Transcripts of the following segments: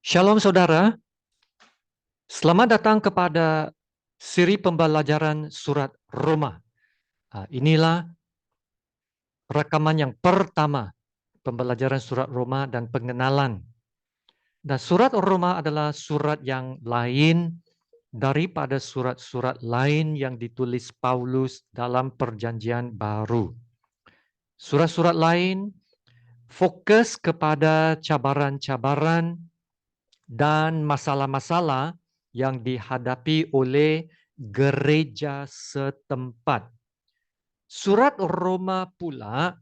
Shalom saudara, selamat datang kepada siri pembelajaran surat Roma. Inilah rekaman yang pertama pembelajaran surat Roma dan pengenalan. Dan surat Roma adalah surat yang lain daripada surat-surat lain yang ditulis Paulus dalam perjanjian baru. Surat-surat lain fokus kepada cabaran-cabaran dan masalah-masalah yang dihadapi oleh gereja setempat. Surat Roma pula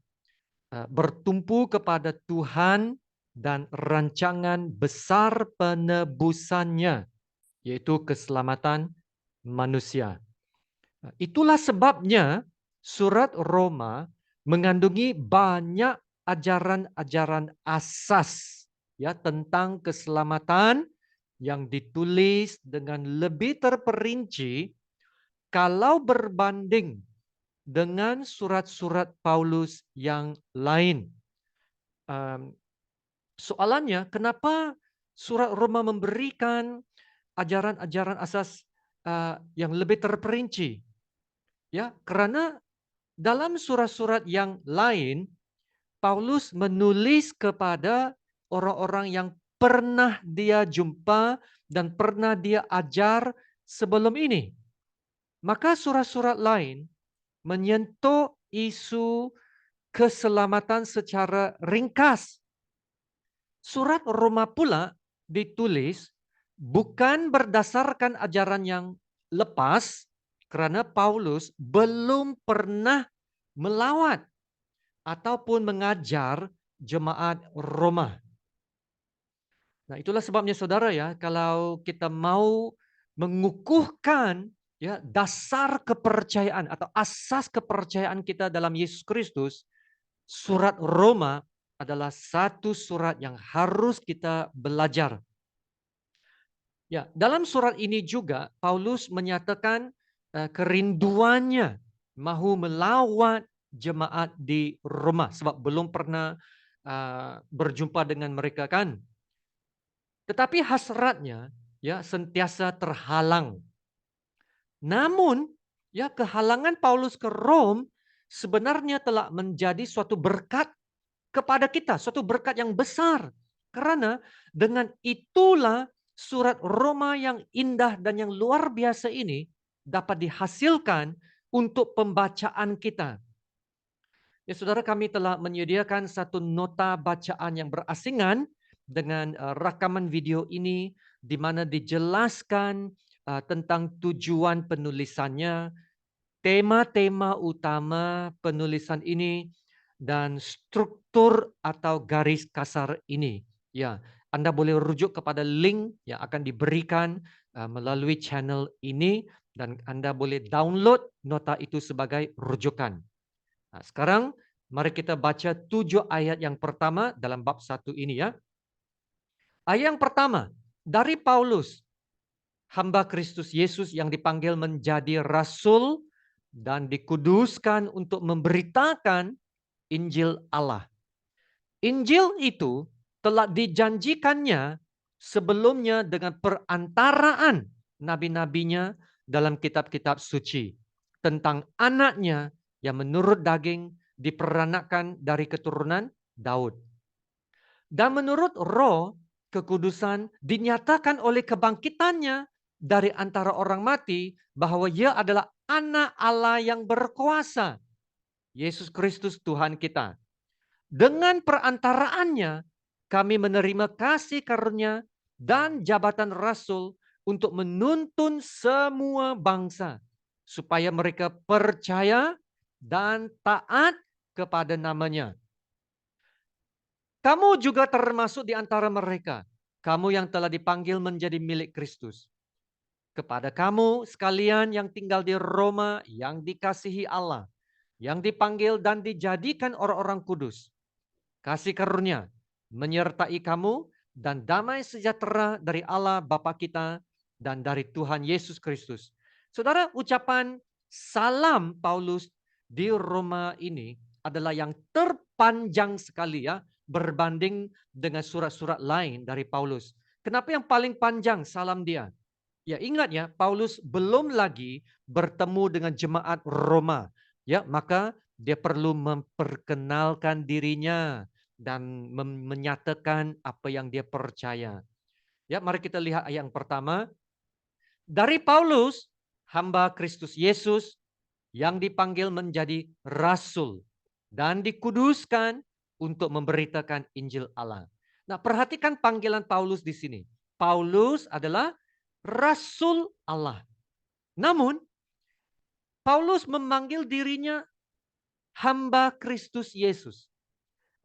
bertumpu kepada Tuhan dan rancangan besar penebusannya, yaitu keselamatan manusia. Itulah sebabnya surat Roma mengandungi banyak ajaran-ajaran asas ya tentang keselamatan yang ditulis dengan lebih terperinci kalau berbanding dengan surat-surat Paulus yang lain. Soalannya, kenapa surat Roma memberikan ajaran-ajaran asas yang lebih terperinci? Ya, karena dalam surat-surat yang lain Paulus menulis kepada orang-orang yang pernah dia jumpa dan pernah dia ajar sebelum ini. Maka surat-surat lain menyentuh isu keselamatan secara ringkas. Surat Roma pula ditulis bukan berdasarkan ajaran yang lepas, karena Paulus belum pernah melawat ataupun mengajar jemaat Roma. Nah, itulah sebabnya saudara ya, kalau kita mau mengukuhkan ya dasar kepercayaan atau asas kepercayaan kita dalam Yesus Kristus, surat Roma adalah satu surat yang harus kita belajar. Ya, dalam surat ini juga Paulus menyatakan kerinduannya mahu melawat jemaat di Roma sebab belum pernah berjumpa dengan mereka kan. Tetapi hasratnya ya sentiasa terhalang. Namun ya kehalangan Paulus ke Rom sebenarnya telah menjadi suatu berkat kepada kita, suatu berkat yang besar. Karena dengan itulah surat Roma yang indah dan yang luar biasa ini dapat dihasilkan untuk pembacaan kita. Ya saudara, kami telah menyediakan satu nota bacaan yang berasingan dengan rekaman video ini di mana dijelaskan tentang tujuan penulisannya, tema-tema utama penulisan ini, dan struktur atau garis kasar ini. Ya, Anda boleh rujuk kepada link yang akan diberikan melalui channel ini dan Anda boleh download nota itu sebagai rujukan. Nah, sekarang mari kita baca 7 ayat yang pertama dalam bab 1 ini ya. Ayat yang pertama, dari Paulus, hamba Kristus Yesus yang dipanggil menjadi rasul dan dikuduskan untuk memberitakan Injil Allah. Injil itu telah dijanjikannya sebelumnya dengan perantaraan nabi-nabinya dalam kitab-kitab suci tentang anaknya yang menurut daging diperanakan dari keturunan Daud. Dan menurut Roh, kekudusan dinyatakan oleh kebangkitannya dari antara orang mati bahwa ia adalah anak Allah yang berkuasa. Yesus Kristus Tuhan kita. Dengan perantaraannya kami menerima kasih karunia dan jabatan rasul untuk menuntun semua bangsa supaya mereka percaya dan taat kepada namanya. Kamu juga termasuk di antara mereka. Kamu yang telah dipanggil menjadi milik Kristus. Kepada kamu sekalian yang tinggal di Roma, yang dikasihi Allah, yang dipanggil dan dijadikan orang-orang kudus. Kasih karunia menyertai kamu dan damai sejahtera dari Allah Bapa kita dan dari Tuhan Yesus Kristus. Saudara, ucapan salam Paulus di Roma ini adalah yang terpanjang sekali ya berbanding dengan surat-surat lain dari Paulus. Kenapa yang paling panjang salam dia? Ya ingat ya, Paulus belum lagi bertemu dengan jemaat Roma. Ya, maka dia perlu memperkenalkan dirinya dan menyatakan apa yang dia percaya. Ya, mari kita lihat ayat yang pertama. Dari Paulus, hamba Kristus Yesus yang dipanggil menjadi rasul dan dikuduskan untuk memberitakan Injil Allah. Nah, perhatikan panggilan Paulus di sini. Paulus adalah rasul Allah. Namun, Paulus memanggil dirinya hamba Kristus Yesus.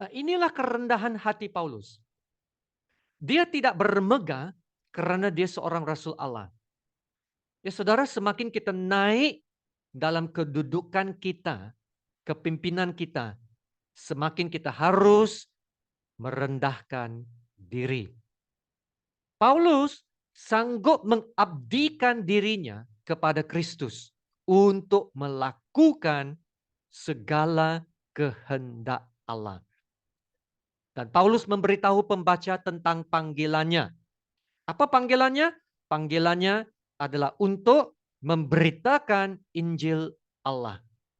Nah, inilah kerendahan hati Paulus. Dia tidak bermegah karena dia seorang rasul Allah. Ya saudara, semakin kita naik dalam kedudukan kita, kepimpinan kita, semakin kita harus merendahkan diri. Paulus sanggup mengabdikan dirinya kepada Kristus untuk melakukan segala kehendak Allah. Dan Paulus memberitahu pembaca tentang panggilannya. Apa panggilannya? Panggilannya adalah untuk memberitakan Injil Allah.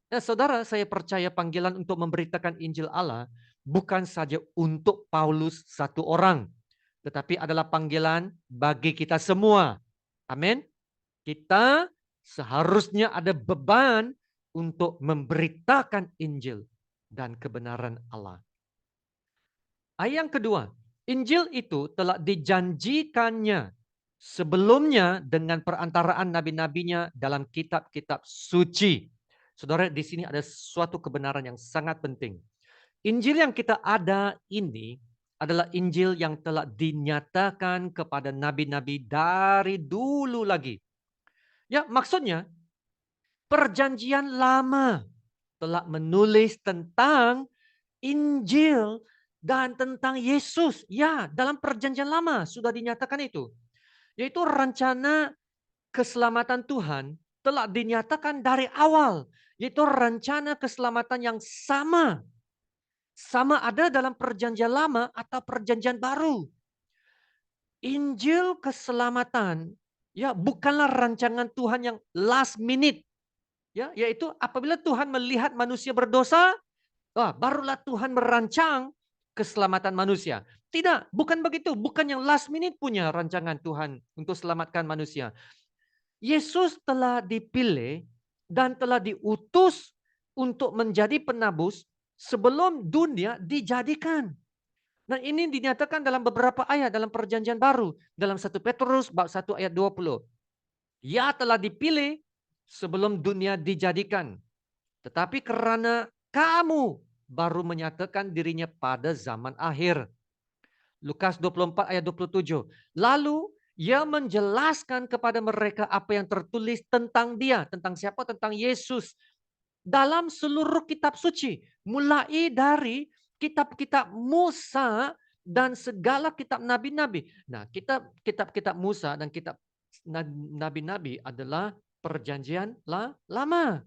Nah, saudara, saya percaya panggilan untuk memberitakan Injil Allah bukan saja untuk Paulus satu orang, tetapi adalah panggilan bagi kita semua. Amin. Kita seharusnya ada beban untuk memberitakan Injil dan kebenaran Allah. Ayat yang kedua, Injil itu telah dijanjikannya sebelumnya dengan perantaraan nabi-nabinya dalam kitab-kitab suci. Saudara, di sini ada suatu kebenaran yang sangat penting. Injil yang kita ada ini adalah Injil yang telah dinyatakan kepada nabi-nabi dari dulu lagi. Ya, maksudnya perjanjian lama telah menulis tentang Injil dan tentang Yesus. Ya, dalam perjanjian lama sudah dinyatakan itu. Yaitu rencana keselamatan Tuhan telah dinyatakan dari awal. Yaitu rencana keselamatan yang sama. Sama ada dalam perjanjian lama atau perjanjian baru. Injil keselamatan ya bukanlah rancangan Tuhan yang last minute. Ya, yaitu apabila Tuhan melihat manusia berdosa, barulah Tuhan merancang keselamatan manusia. Tidak, bukan begitu. Bukan yang last minute punya rancangan Tuhan untuk selamatkan manusia. Yesus telah dipilih dan telah diutus untuk menjadi penebus sebelum dunia dijadikan. Nah, ini dinyatakan dalam beberapa ayat dalam perjanjian baru. Dalam 1 Petrus bab 1 ayat 20. Ia telah dipilih sebelum dunia dijadikan. Tetapi karena kamu baru menyatakan dirinya pada zaman akhir. Lukas 24 ayat 27. Lalu ia menjelaskan kepada mereka apa yang tertulis tentang dia. Tentang siapa? Tentang Yesus. Dalam seluruh kitab suci. Mulai dari kitab-kitab Musa dan segala kitab nabi-nabi. Nah, kitab-kitab Musa dan kitab nabi-nabi adalah perjanjian lama.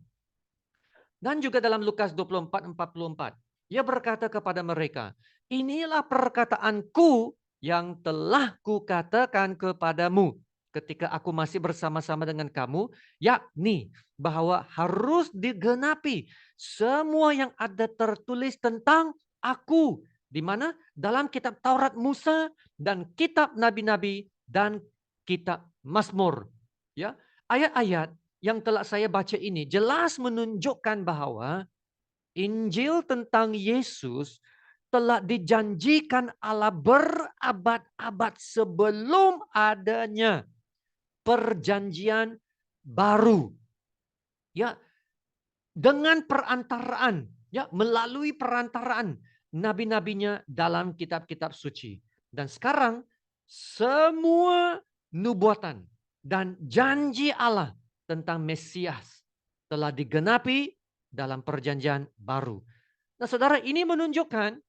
Dan juga dalam Lukas 24:44. Ia berkata kepada mereka, inilah perkataanku yang telah kukatakan kepadamu ketika aku masih bersama-sama dengan kamu, yakni bahwa harus digenapi semua yang ada tertulis tentang aku. Di mana? Dalam kitab Taurat Musa dan kitab nabi-nabi dan kitab Mazmur. Ya, ayat-ayat yang telah saya baca ini jelas menunjukkan bahwa Injil tentang Yesus telah dijanjikan Allah berabad-abad sebelum adanya perjanjian baru. Ya, dengan perantaraan, ya, melalui perantaraan nabi-nabinya dalam kitab-kitab suci. Dan sekarang semua nubuatan dan janji Allah tentang Mesias telah digenapi dalam perjanjian baru. Nah, saudara, ini menunjukkan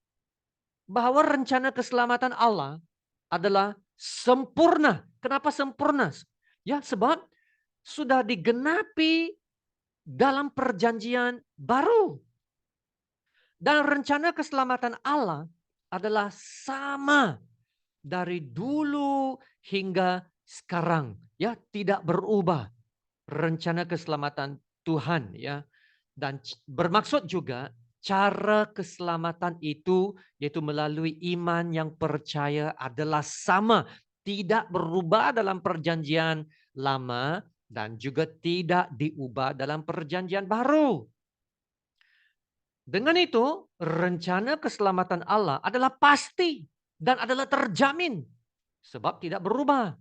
bahwa rencana keselamatan Allah adalah sempurna. Kenapa sempurna? Ya, sebab sudah digenapi dalam perjanjian baru. Dan rencana keselamatan Allah adalah sama dari dulu hingga sekarang, ya, tidak berubah. Rencana keselamatan Tuhan, ya. Dan bermaksud juga cara keselamatan itu yaitu melalui iman yang percaya adalah sama, tidak berubah dalam perjanjian lama dan juga tidak diubah dalam perjanjian baru. Dengan itu, rencana keselamatan Allah adalah pasti dan adalah terjamin sebab tidak berubah.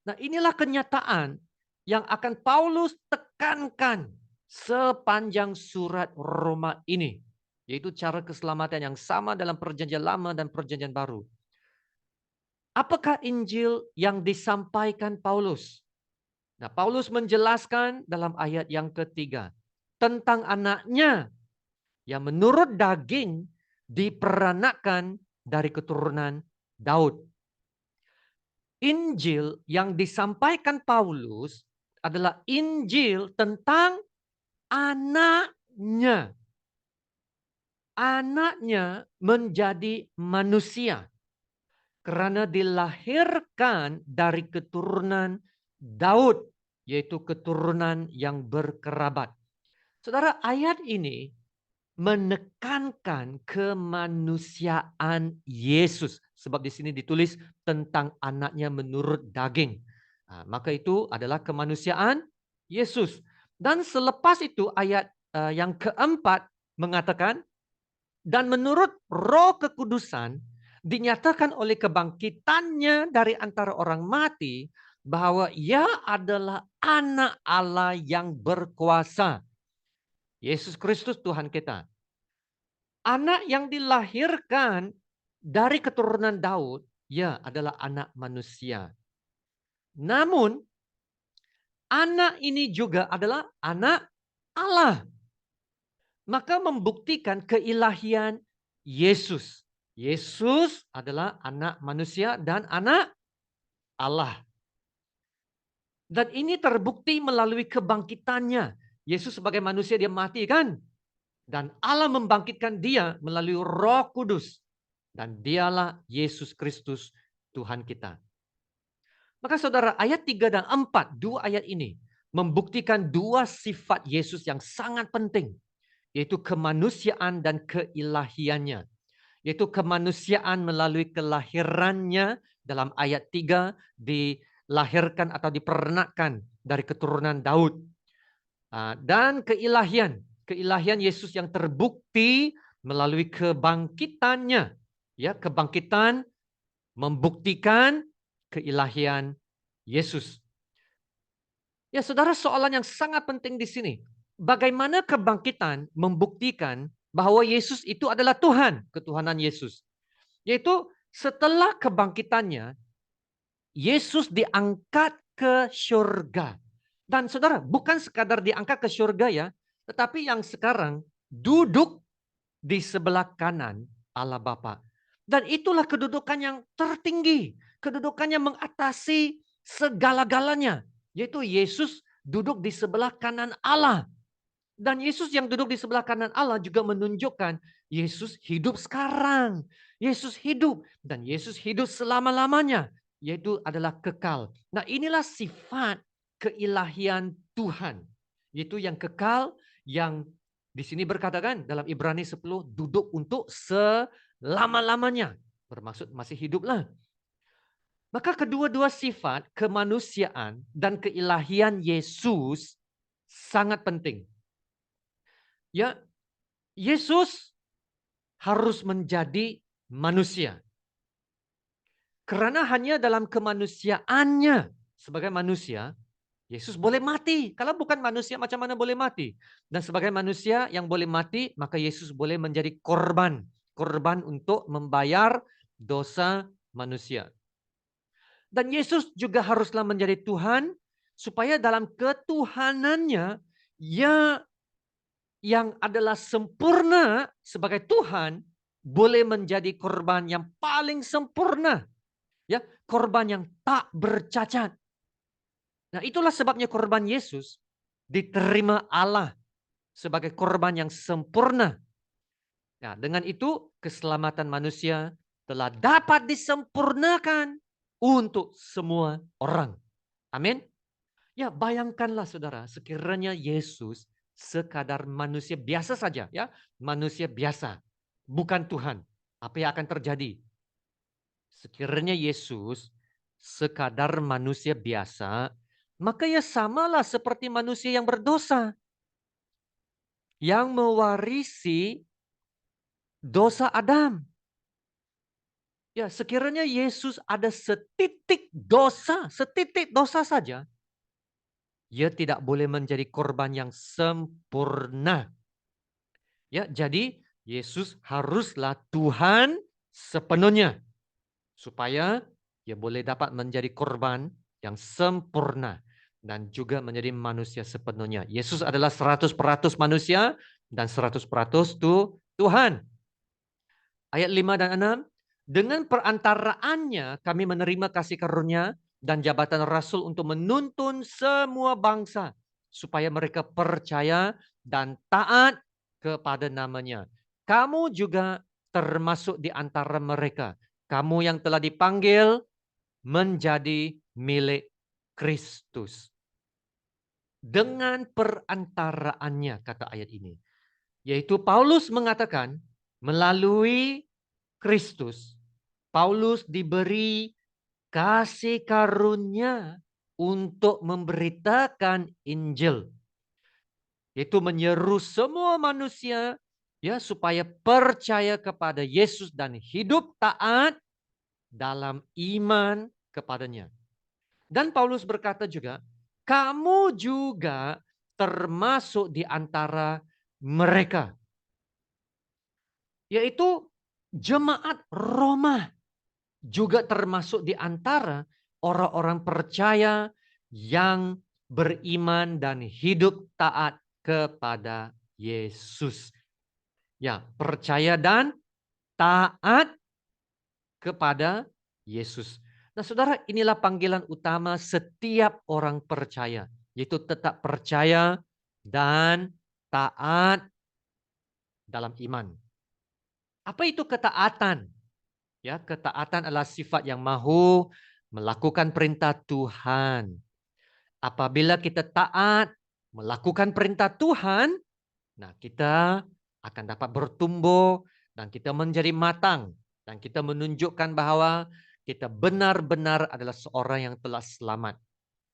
Nah, inilah kenyataan yang akan Paulus tekankan sepanjang surat Roma ini, yaitu cara keselamatan yang sama dalam perjanjian lama dan perjanjian baru. Apakah Injil yang disampaikan Paulus? Nah, Paulus menjelaskan dalam ayat yang ketiga tentang anaknya yang menurut daging diperanakan dari keturunan Daud. Injil yang disampaikan Paulus adalah Injil tentang anaknya. Anaknya menjadi manusia karena dilahirkan dari keturunan Daud, yaitu keturunan yang berkerabat. Saudara, ayat ini menekankan kemanusiaan Yesus. Sebab di sini ditulis tentang anaknya menurut daging. Nah, maka itu adalah kemanusiaan Yesus. Dan selepas itu ayat yang keempat mengatakan, dan menurut Roh Kekudusan dinyatakan oleh kebangkitannya dari antara orang mati bahwa ia adalah anak Allah yang berkuasa. Yesus Kristus Tuhan kita. Anak yang dilahirkan dari keturunan Daud, ya adalah anak manusia. Namun, anak ini juga adalah anak Allah. Maka membuktikan keilahian Yesus. Yesus adalah anak manusia dan anak Allah. Dan ini terbukti melalui kebangkitannya. Yesus sebagai manusia dia mati kan? Dan Allah membangkitkan dia melalui Roh Kudus. Dan dialah Yesus Kristus Tuhan kita. Maka saudara, ayat 3 dan 4, dua ayat ini membuktikan dua sifat Yesus yang sangat penting. Yaitu kemanusiaan dan keilahiannya. Yaitu kemanusiaan melalui kelahirannya dalam ayat 3 dilahirkan atau diperanakan dari keturunan Daud. Dan keilahian Yesus yang terbukti melalui kebangkitannya. Ya, kebangkitan membuktikan keilahian Yesus. Ya, saudara, soalan yang sangat penting di sini. Bagaimana kebangkitan membuktikan bahwa Yesus itu adalah Tuhan, ketuhanan Yesus. Yaitu setelah kebangkitannya, Yesus diangkat ke surga. Dan saudara, bukan sekadar diangkat ke surga ya, tetapi yang sekarang duduk di sebelah kanan Allah Bapa. Dan itulah kedudukan yang tertinggi. Kedudukannya mengatasi segala-galanya. Yaitu Yesus duduk di sebelah kanan Allah. Dan Yesus yang duduk di sebelah kanan Allah juga menunjukkan Yesus hidup sekarang. Yesus hidup. Dan Yesus hidup selama-lamanya. Yaitu adalah kekal. Nah, inilah sifat keilahian Tuhan. Yaitu yang kekal, yang di sini berkatakan dalam Ibrani 10, duduk untuk selama-lamanya. Bermaksud masih hiduplah. Maka kedua-dua sifat kemanusiaan dan keilahian Yesus sangat penting. Ya, Yesus harus menjadi manusia. Karena hanya dalam kemanusiaannya sebagai manusia, Yesus boleh mati. Kalau bukan manusia, macam mana boleh mati? Dan sebagai manusia yang boleh mati, maka Yesus boleh menjadi korban. Korban untuk membayar dosa manusia. Dan Yesus juga haruslah menjadi Tuhan, supaya dalam ketuhanannya, ia yang adalah sempurna sebagai Tuhan, boleh menjadi korban yang paling sempurna. Ya, korban yang tak bercacat. Nah, itulah sebabnya korban Yesus diterima Allah sebagai korban yang sempurna. Nah, dengan itu keselamatan manusia telah dapat disempurnakan untuk semua orang. Amin. Ya, bayangkanlah saudara, sekiranya Yesus sekadar manusia biasa saja, ya, manusia biasa, bukan Tuhan. Apa yang akan terjadi? Sekiranya Yesus sekadar manusia biasa, maka ya samalah seperti manusia yang berdosa, yang mewarisi dosa Adam. Ya, sekiranya Yesus ada setitik dosa saja, ia tidak boleh menjadi korban yang sempurna. Ya, jadi Yesus haruslah Tuhan sepenuhnya supaya ia boleh dapat menjadi korban yang sempurna dan juga menjadi manusia sepenuhnya. Yesus adalah 100% manusia dan 100% Tuhan. Ayat 5 dan 6, dengan perantaraannya kami menerima kasih karunia dan jabatan rasul untuk menuntun semua bangsa supaya mereka percaya dan taat kepada namanya. Kamu juga termasuk di antara mereka. Kamu yang telah dipanggil menjadi milik Kristus. Dengan perantaraannya, kata ayat ini. Yaitu Paulus mengatakan, melalui Kristus, Paulus diberi kasih karunia untuk memberitakan Injil. Yaitu menyeru semua manusia ya supaya percaya kepada Yesus dan hidup taat dalam iman kepadanya. Dan Paulus berkata juga, kamu juga termasuk di antara mereka. Yaitu jemaat Roma juga termasuk di antara orang-orang percaya yang beriman dan hidup taat kepada Yesus. Ya, percaya dan taat kepada Yesus. Nah, saudara, inilah panggilan utama setiap orang percaya, yaitu tetap percaya dan taat dalam iman. Apa itu ketaatan? Ya, ketaatan adalah sifat yang mahu melakukan perintah Tuhan. Apabila kita taat melakukan perintah Tuhan, nah kita akan dapat bertumbuh dan kita menjadi matang dan kita menunjukkan bahwa kita benar-benar adalah seorang yang telah selamat.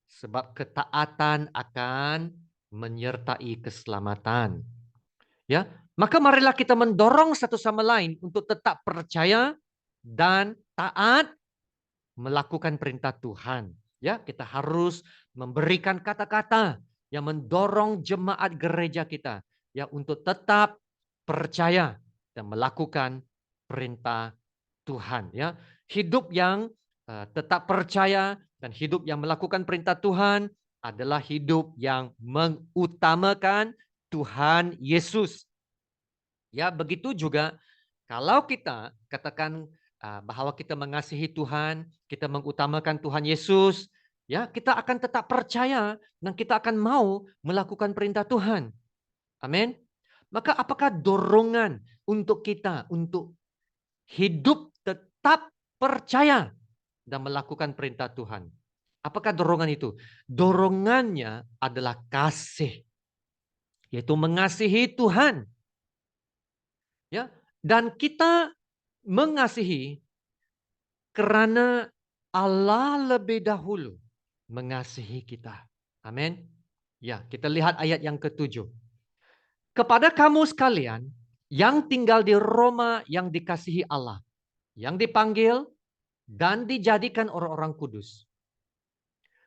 Sebab ketaatan akan menyertai keselamatan. Ya, maka marilah kita mendorong satu sama lain untuk tetap percaya dan taat melakukan perintah Tuhan. Ya, kita harus memberikan kata-kata yang mendorong jemaat gereja kita ya untuk tetap percaya dan melakukan perintah Tuhan ya. Hidup yang tetap percaya dan hidup yang melakukan perintah Tuhan adalah hidup yang mengutamakan Tuhan Yesus. Ya, begitu juga kalau kita katakan bahwa kita mengasihi Tuhan, kita mengutamakan Tuhan Yesus, ya, kita akan tetap percaya dan kita akan mau melakukan perintah Tuhan. Amin. Maka apakah dorongan untuk kita untuk hidup tetap percaya dan melakukan perintah Tuhan? Apakah dorongan itu? Dorongannya adalah kasih, yaitu mengasihi Tuhan. Ya, dan kita mengasihi karena Allah lebih dahulu mengasihi kita. Amin. Ya, kita lihat ayat yang ke-7. Kepada kamu sekalian yang tinggal di Roma yang dikasihi Allah, yang dipanggil dan dijadikan orang-orang kudus.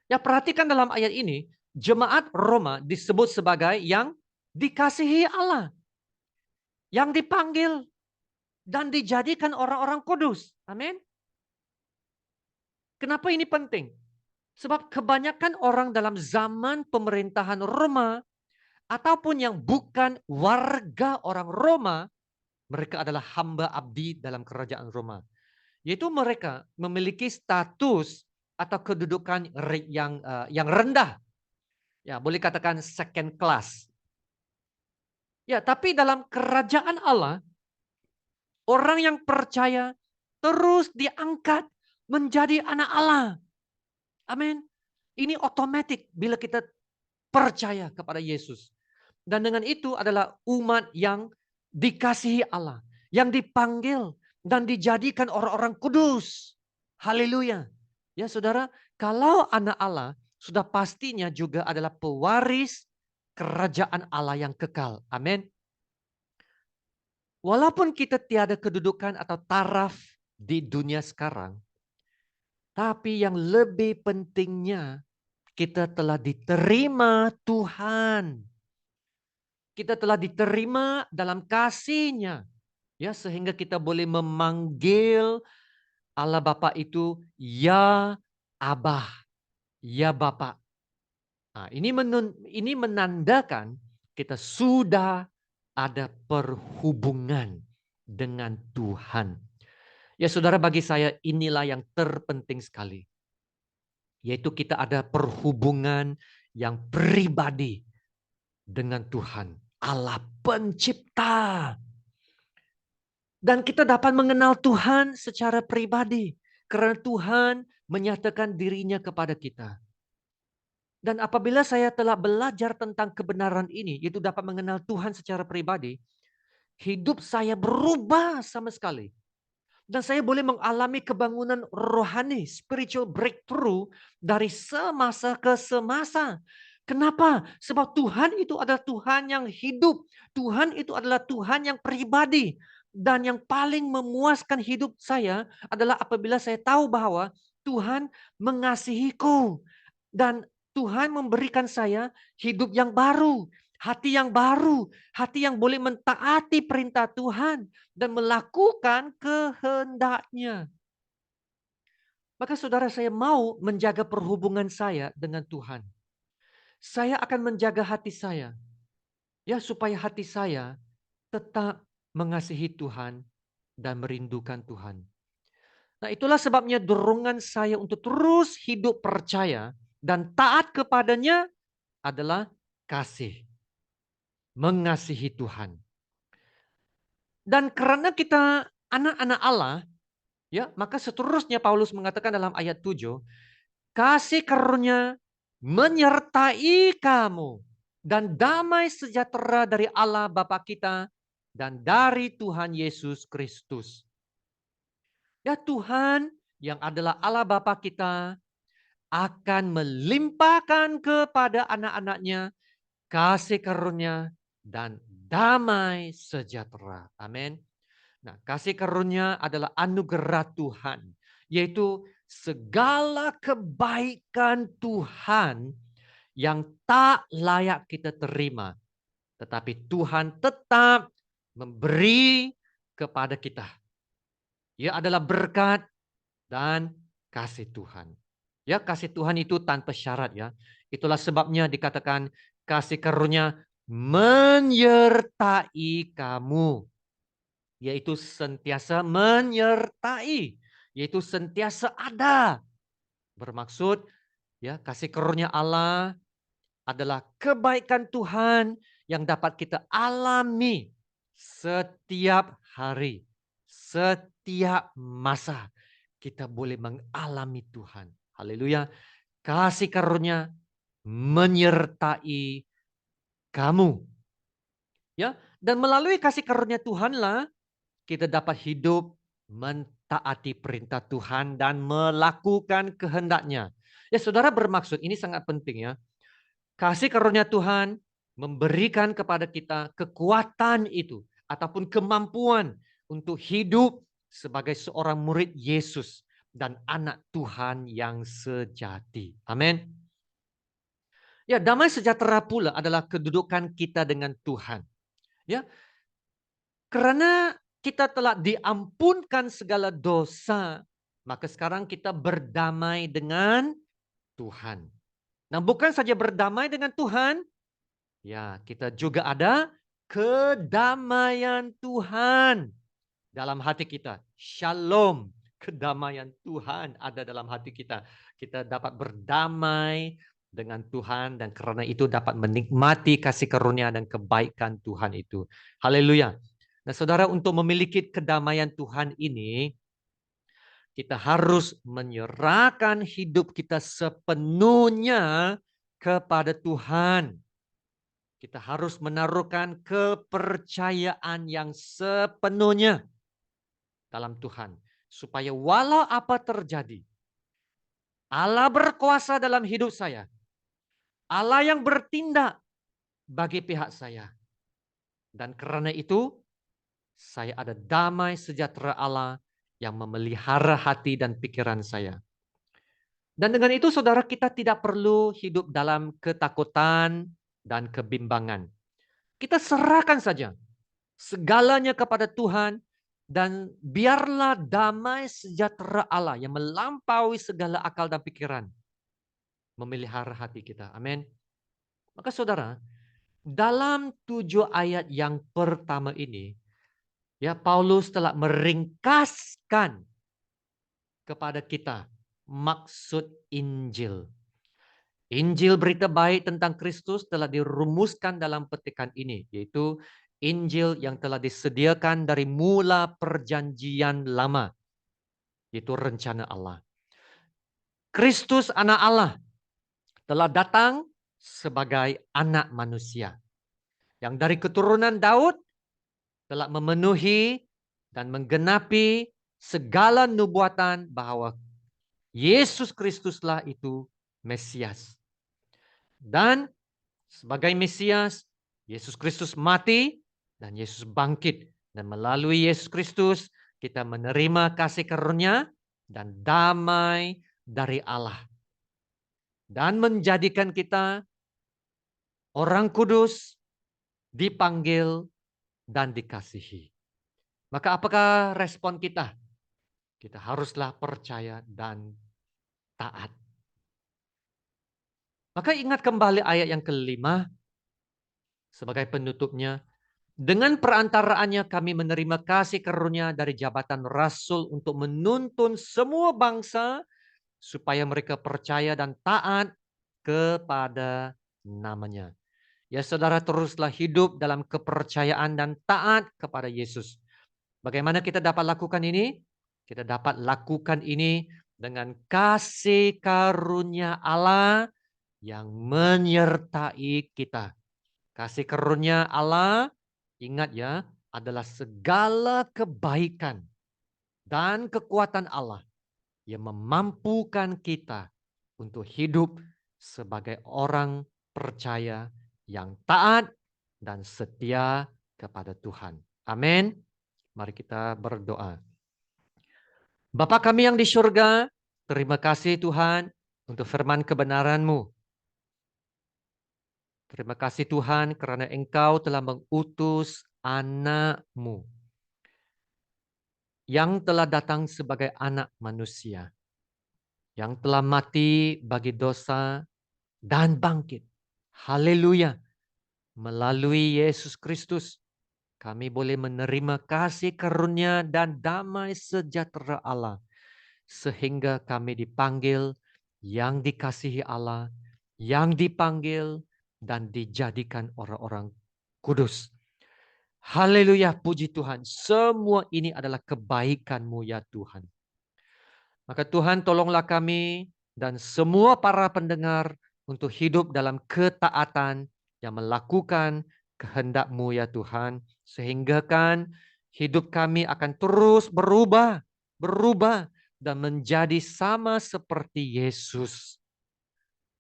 Ya, perhatikan dalam ayat ini, jemaat Roma disebut sebagai yang dikasihi Allah, yang dipanggil dan dijadikan orang-orang kudus. Amin. Kenapa ini penting? Sebab kebanyakan orang dalam zaman pemerintahan Roma ataupun yang bukan warga orang Roma, mereka adalah hamba abdi dalam kerajaan Roma. Yaitu mereka memiliki status atau kedudukan yang rendah. Ya, boleh katakan second class. Ya, tapi dalam kerajaan Allah, orang yang percaya terus diangkat menjadi anak Allah. Amin. Ini otomatis bila kita percaya kepada Yesus. Dan dengan itu adalah umat yang dikasihi Allah. Yang dipanggil dan dijadikan orang-orang kudus. Haleluya. Ya saudara, kalau anak Allah sudah pastinya juga adalah pewaris kerajaan Allah yang kekal. Amin. Walaupun kita tiada kedudukan atau taraf di dunia sekarang, tapi yang lebih pentingnya kita telah diterima Tuhan. Kita telah diterima dalam kasih-Nya. Ya, sehingga kita boleh memanggil Allah Bapa itu ya Abah, ya Bapa. Nah, ini menandakan kita sudah ada perhubungan dengan Tuhan. Ya saudara, bagi saya inilah yang terpenting sekali. Yaitu kita ada perhubungan yang pribadi dengan Tuhan. Allah pencipta. Dan kita dapat mengenal Tuhan secara pribadi. Karena Tuhan menyatakan dirinya kepada kita. Dan apabila saya telah belajar tentang kebenaran ini, yaitu dapat mengenal Tuhan secara pribadi, hidup saya berubah sama sekali. Dan saya boleh mengalami kebangunan rohani, spiritual breakthrough dari semasa ke semasa. Kenapa? Sebab Tuhan itu adalah Tuhan yang hidup. Tuhan itu adalah Tuhan yang pribadi. Dan yang paling memuaskan hidup saya adalah apabila saya tahu bahwa Tuhan mengasihiku. Dan Tuhan memberikan saya hidup yang baru. Hati yang baru. Hati yang boleh mentaati perintah Tuhan. Dan melakukan kehendak-Nya. Maka saudara, saya mau menjaga perhubungan saya dengan Tuhan. Saya akan menjaga hati saya. Ya, supaya hati saya tetap mengasihi Tuhan dan merindukan Tuhan. Nah, itulah sebabnya dorongan saya untuk terus hidup percaya dan taat kepadanya adalah kasih. Mengasihi Tuhan. Dan karena kita anak-anak Allah, ya, maka seterusnya Paulus mengatakan dalam ayat 7, kasih karunia menyertai kamu dan damai sejahtera dari Allah Bapa kita dan dari Tuhan Yesus Kristus. Ya, Tuhan yang adalah Allah Bapa kita akan melimpahkan kepada anak-anaknya kasih karunia dan damai sejahtera. Amin. Nah, kasih karunia adalah anugerah Tuhan, yaitu segala kebaikan Tuhan yang tak layak kita terima. Tetapi Tuhan tetap memberi kepada kita. Ia adalah berkat dan kasih Tuhan. Ya, kasih Tuhan itu tanpa syarat ya. Itulah sebabnya dikatakan kasih karunia menyertai kamu. Yaitu sentiasa menyertai. Yaitu sentiasa ada. Bermaksud ya, kasih karunia Allah adalah kebaikan Tuhan yang dapat kita alami setiap hari. Setiap masa kita boleh mengalami Tuhan. Haleluya. Kasih karunia menyertai kamu. Ya, dan melalui kasih karunia Tuhanlah kita dapat hidup mentaati perintah Tuhan dan melakukan kehendak-Nya. Ya, saudara, bermaksud ini sangat penting ya. Kasih karunia Tuhan memberikan kepada kita kekuatan itu ataupun kemampuan untuk hidup sebagai seorang murid Yesus dan anak Tuhan yang sejati. Amin. Ya, damai sejahtera pula adalah kedudukan kita dengan Tuhan. Ya. Karena kita telah diampunkan segala dosa, maka sekarang kita berdamai dengan Tuhan. Nah, bukan saja berdamai dengan Tuhan, ya, kita juga ada kedamaian Tuhan dalam hati kita. Shalom, kedamaian Tuhan ada dalam hati kita. Kita dapat berdamai dengan Tuhan dan karena itu dapat menikmati kasih karunia dan kebaikan Tuhan itu. Haleluya. Nah, saudara, untuk memiliki kedamaian Tuhan ini, kita harus menyerahkan hidup kita sepenuhnya kepada Tuhan. Kita harus menaruhkan kepercayaan yang sepenuhnya dalam Tuhan. Supaya walau apa terjadi, Allah berkuasa dalam hidup saya. Allah yang bertindak bagi pihak saya. Dan karena itu, saya ada damai sejahtera Allah yang memelihara hati dan pikiran saya. Dan dengan itu saudara, kita tidak perlu hidup dalam ketakutan dan kebimbangan. Kita serahkan saja segalanya kepada Tuhan dan biarlah damai sejahtera Allah yang melampaui segala akal dan pikiran memelihara hati kita. Amin. Maka saudara, dalam 7 ayat yang pertama ini, ya Paulus telah meringkaskan kepada kita maksud Injil. Injil berita baik tentang Kristus telah dirumuskan dalam petikan ini, yaitu Injil yang telah disediakan dari mula perjanjian lama, yaitu rencana Allah. Kristus anak Allah telah datang sebagai anak manusia, yang dari keturunan Daud telah memenuhi dan menggenapi segala nubuatan bahwa Yesus Kristuslah itu Mesias. Dan sebagai Mesias, Yesus Kristus mati dan Yesus bangkit. Dan melalui Yesus Kristus kita menerima kasih karunia dan damai dari Allah. Dan menjadikan kita orang kudus, dipanggil dan dikasihi. Maka apakah respon kita? Kita haruslah percaya dan taat. Maka ingat kembali ayat yang kelima sebagai penutupnya. Dengan perantaraannya kami menerima kasih karunia dari jabatan rasul untuk menuntun semua bangsa supaya mereka percaya dan taat kepada namanya. Ya saudara, teruslah hidup dalam kepercayaan dan taat kepada Yesus. Bagaimana kita dapat lakukan ini? Kita dapat lakukan ini dengan kasih karunia Allah yang menyertai kita. Kasih karunia Allah, ingat ya, adalah segala kebaikan dan kekuatan Allah yang memampukan kita untuk hidup sebagai orang percaya yang taat dan setia kepada Tuhan. Amin. Mari kita berdoa. Bapa kami yang di surga, terima kasih Tuhan untuk firman kebenaran-Mu. Terima kasih Tuhan karena Engkau telah mengutus anak-Mu yang telah datang sebagai anak manusia, yang telah mati bagi dosa dan bangkit. Haleluya. Melalui Yesus Kristus, kami boleh menerima kasih karunia dan damai sejahtera Allah. Sehingga kami dipanggil yang dikasihi Allah, yang dipanggil dan dijadikan orang-orang kudus. Haleluya, puji Tuhan. Semua ini adalah kebaikan-Mu ya Tuhan. Maka Tuhan tolonglah kami dan semua para pendengar untuk hidup dalam ketaatan yang melakukan kehendak-Mu ya Tuhan. Sehingga kan hidup kami akan terus berubah dan menjadi sama seperti Yesus.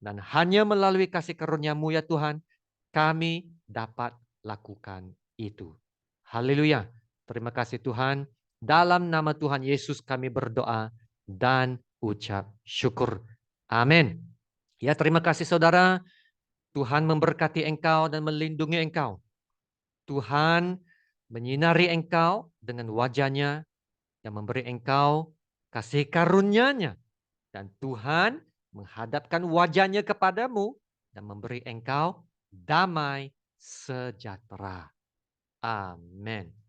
Dan hanya melalui kasih karunia-Mu ya Tuhan, kami dapat lakukan itu. Haleluya. Terima kasih Tuhan. Dalam nama Tuhan Yesus kami berdoa dan ucap syukur. Amin. Ya, terima kasih saudara. Tuhan memberkati engkau dan melindungi engkau. Tuhan menyinari engkau dengan wajahnya yang memberi engkau kasih karunia-Nya. Dan Tuhan menghadapkan wajahnya kepadamu dan memberi engkau damai sejahtera. Amin.